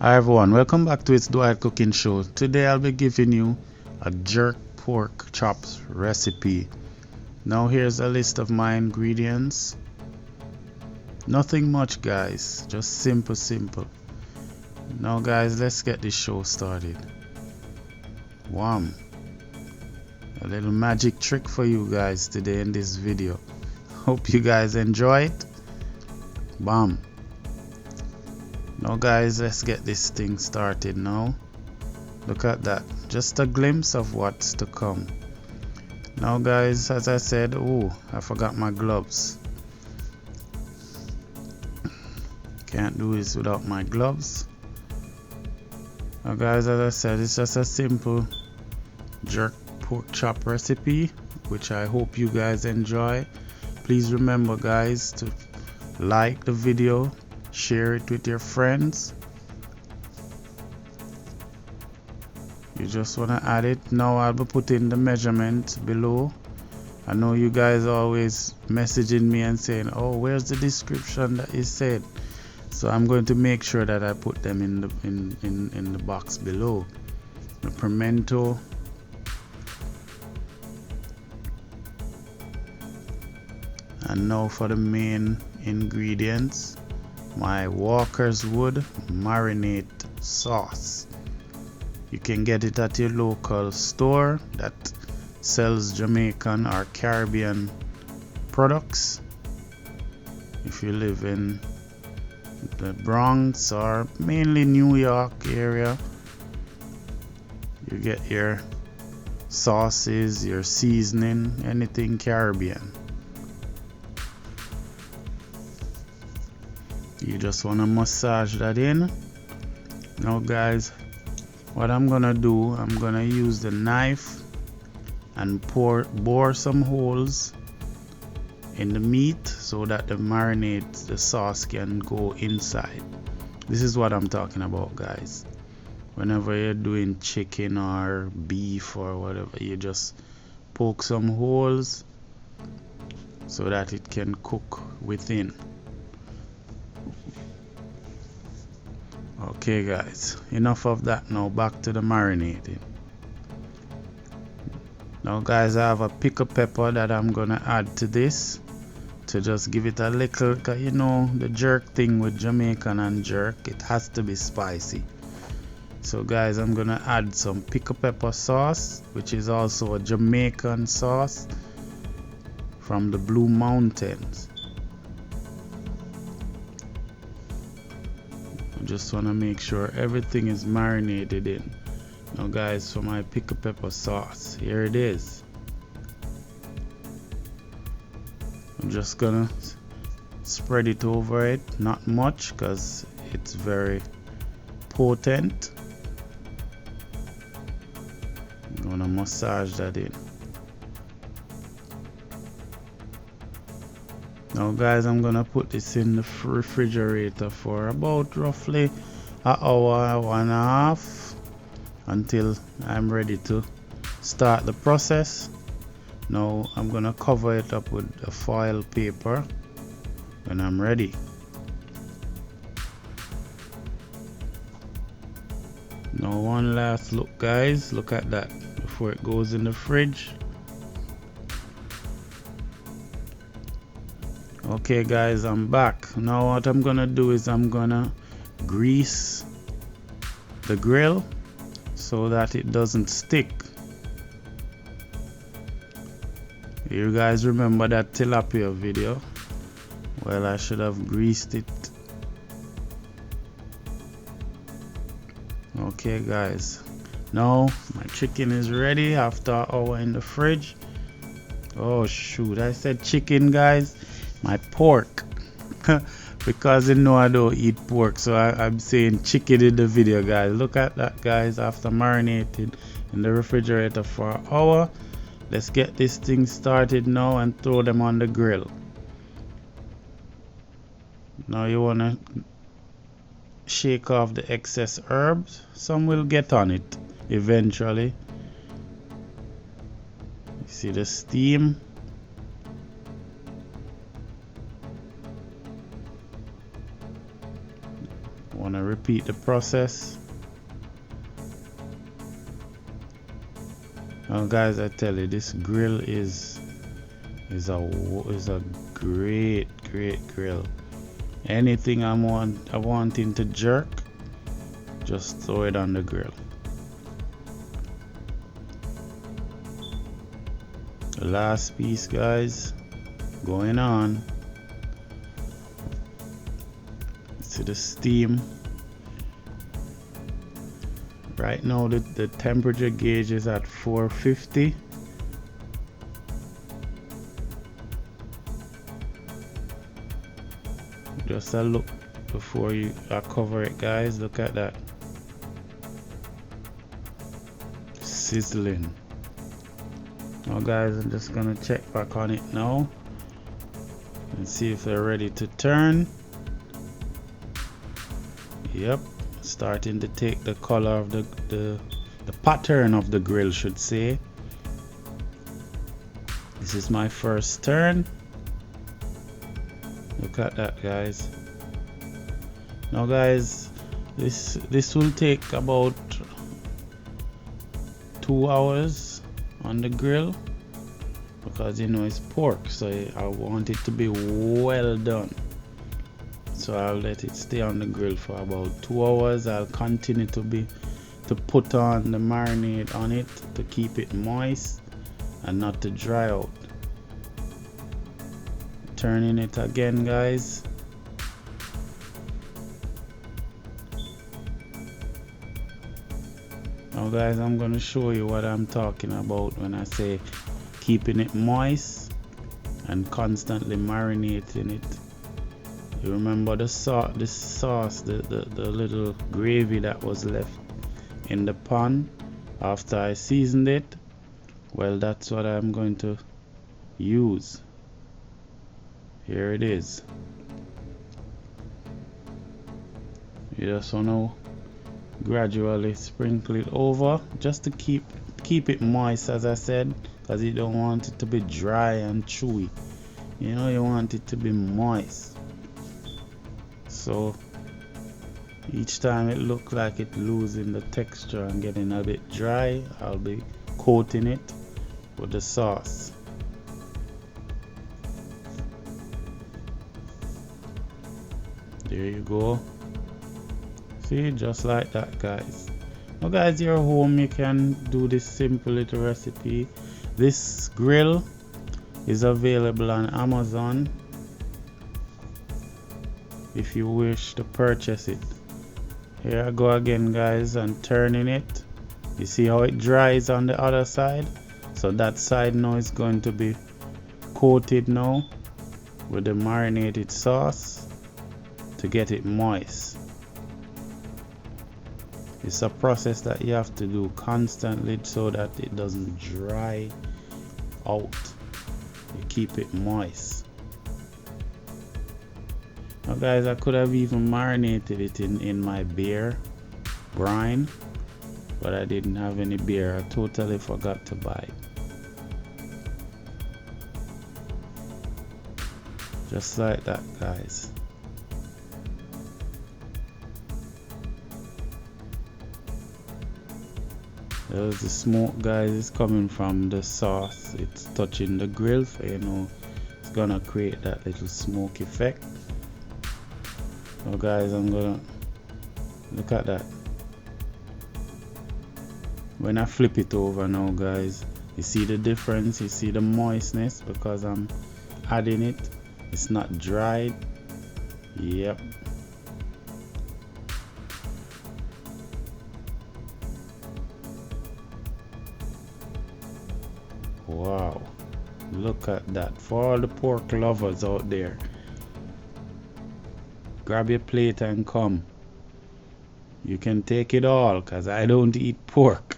Hi everyone, welcome back to It's Dwight Cooking Show. Today I'll be giving you a jerk pork chops recipe. Now here's a list of my ingredients. Nothing much guys, just simple. Now guys, let's get this show started. Wham! A little magic trick for you guys today in this video. Hope you guys enjoy it. Bam! Now guys, let's get this thing started now. Look at that, just a glimpse of what's to come. Now guys, as I said, I forgot my gloves. Can't do this without my gloves. Now guys, as I said, it's just a simple jerk pork chop recipe, which I hope you guys enjoy. Please remember guys to like the video, share it with your friends. You just want to add it. Now I'll be putting the measurement below. I know you guys always messaging me and saying, oh, where's the description that is said? So I'm going to make sure that I put them in the box below. The pimento, and now for the main ingredients, my Walker's Wood marinade sauce. You can get it at your local store that sells Jamaican or Caribbean products. If you live in the Bronx or mainly New York area, you get your sauces, your seasoning, anything Caribbean. You just want to massage that in. Now guys, what I'm gonna do, I'm gonna use the knife and bore some holes in the meat so that the marinade, the sauce can go inside. This is what I'm talking about guys. Whenever you're doing chicken or beef or whatever, you just poke some holes so that it can cook within. Okay guys, enough of that. Now back to the marinating. Now guys, I have a pickle pepper that I'm gonna add to this to just give it a little, cause you know the jerk thing with Jamaican and jerk, it has to be spicy. So guys, I'm gonna add some pickle pepper sauce, which is also a Jamaican sauce from the Blue Mountains. Just want to make sure everything is marinated in. Now guys, for my pickle pepper sauce, here it is. I'm just gonna spread it over it, not much because it's very potent. I'm gonna massage that in. Now guys, I'm gonna put this in the refrigerator for about roughly an hour and a half until I'm ready to start the process. Now I'm gonna cover it up with a foil paper when I'm ready. Now one last look guys, look at that before it goes in the fridge. Okay guys, I'm back. Now what I'm gonna do is I'm gonna grease the grill so that it doesn't stick. You guys remember that tilapia video? Well, I should have greased it. Okay guys, now my chicken is ready after an hour in the fridge. Oh shoot, I said chicken guys. My pork. Because you know I don't eat pork, so I'm saying chicken in the video guys. Look at that guys, after marinating in the refrigerator for an hour. Let's get this thing started now and throw them on the grill. Now you want to shake off the excess herbs. Some will get on it eventually. You see the steam. Want to repeat the process. Now guys, I tell you, this grill is a great grill. Anything I wanting to jerk, just throw it on the grill. The last piece, guys, going on. See the steam. Right now the temperature gauge is at 450. Just a look before I cover it, guys. Look at that. Sizzling. Now guys, I'm just gonna check back on it now and see if they're ready to turn. Yep, starting to take the color of the pattern of the grill, should say. This is my first turn. Look at that, guys. Now guys, this will take about 2 hours on the grill, because you know it's pork, so I want it to be well done. So I'll let it stay on the grill for about 2 hours. I'll continue to put on the marinade on it to keep it moist and not to dry out. Turning it again, guys. Now guys, I'm going to show you what I'm talking about when I say keeping it moist and constantly marinating it. You remember the sauce, the little gravy that was left in the pan after I seasoned it? Well, that's what I'm going to use. Here it is. You just want to gradually sprinkle it over, just to keep it moist, as I said, because you don't want it to be dry and chewy. You know, you want it to be moist. So each time it looks like it's losing the texture and getting a bit dry, I'll be coating it with the sauce. There you go. See, just like that, guys. Now guys, you're home, you can do this simple little recipe. This grill is available on Amazon if you wish to purchase it. Here I go again, guys, and turning it. You see how it dries on the other side? So that side now is going to be coated now with the marinated sauce to get it moist. It's a process that you have to do constantly so that it doesn't dry out. You keep it moist. Now guys, I could have even marinated it in my beer brine, but I didn't have any beer. I totally forgot to buy it. Just like that, guys. There's the smoke, guys, is coming from the sauce. It's touching the grill, so you know it's gonna create that little smoke effect. So guys, I'm gonna look at that. When I flip it over now, guys, you see the difference. You see the moistness because I'm adding it. It's not dried. Yep. Wow, look at that. For all the pork lovers out there, grab your plate and come. You can take it all, because I don't eat pork.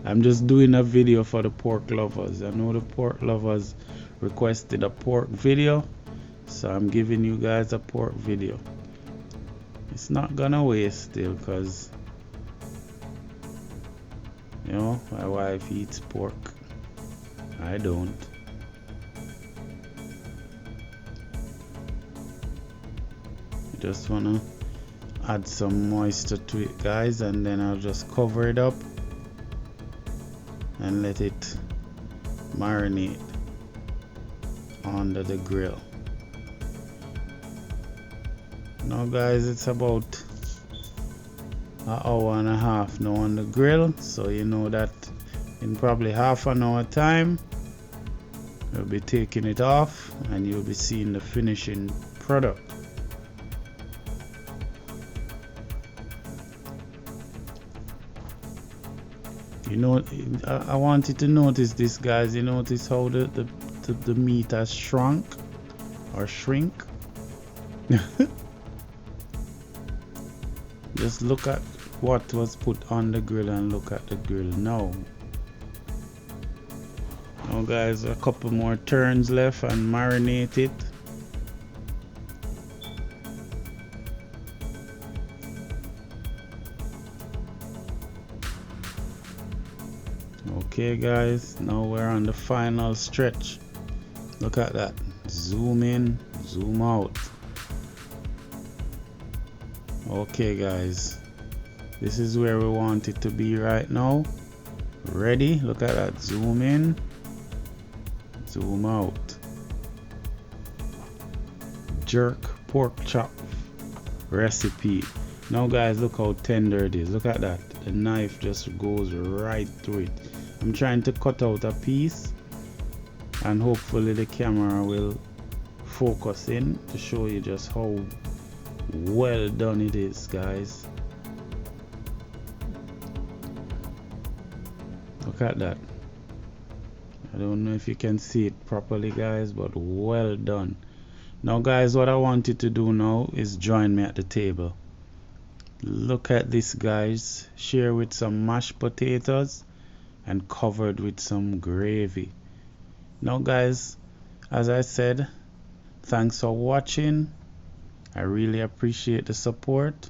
I'm just doing a video for the pork lovers. I know the pork lovers requested a pork video, so I'm giving you guys a pork video. It's not gonna waste still, because you know my wife eats pork. I don't. You just wanna add some moisture to it, guys, and then I'll just cover it up and let it marinate under the grill. Now guys, it's about an hour and a half now on the grill, so you know that in probably half an hour time we'll be taking it off and you'll be seeing the finishing product. You know, I want you to notice this, guys. You notice how the meat has shrunk or shrink. Just look at what was put on the grill and look at the grill now. Now guys, a couple more turns left and marinate it. Okay guys, now we're on the final stretch. Look at that. Zoom in, zoom out. Okay guys, this is where we want it to be right now. Ready? Look at that. Zoom in, zoom out. Jerk pork chop recipe. Now guys, look how tender it is. Look at that. The knife just goes right through it. I'm trying to cut out a piece and hopefully the camera will focus in to show you just how well done it is, guys. Look at that. I don't know if you can see it properly, guys, but well done. Now guys, what I want you to do now is join me at the table. Look at this, guys. Share with some mashed potatoes and covered with some gravy. Now guys, as I said, thanks for watching. I really appreciate the support.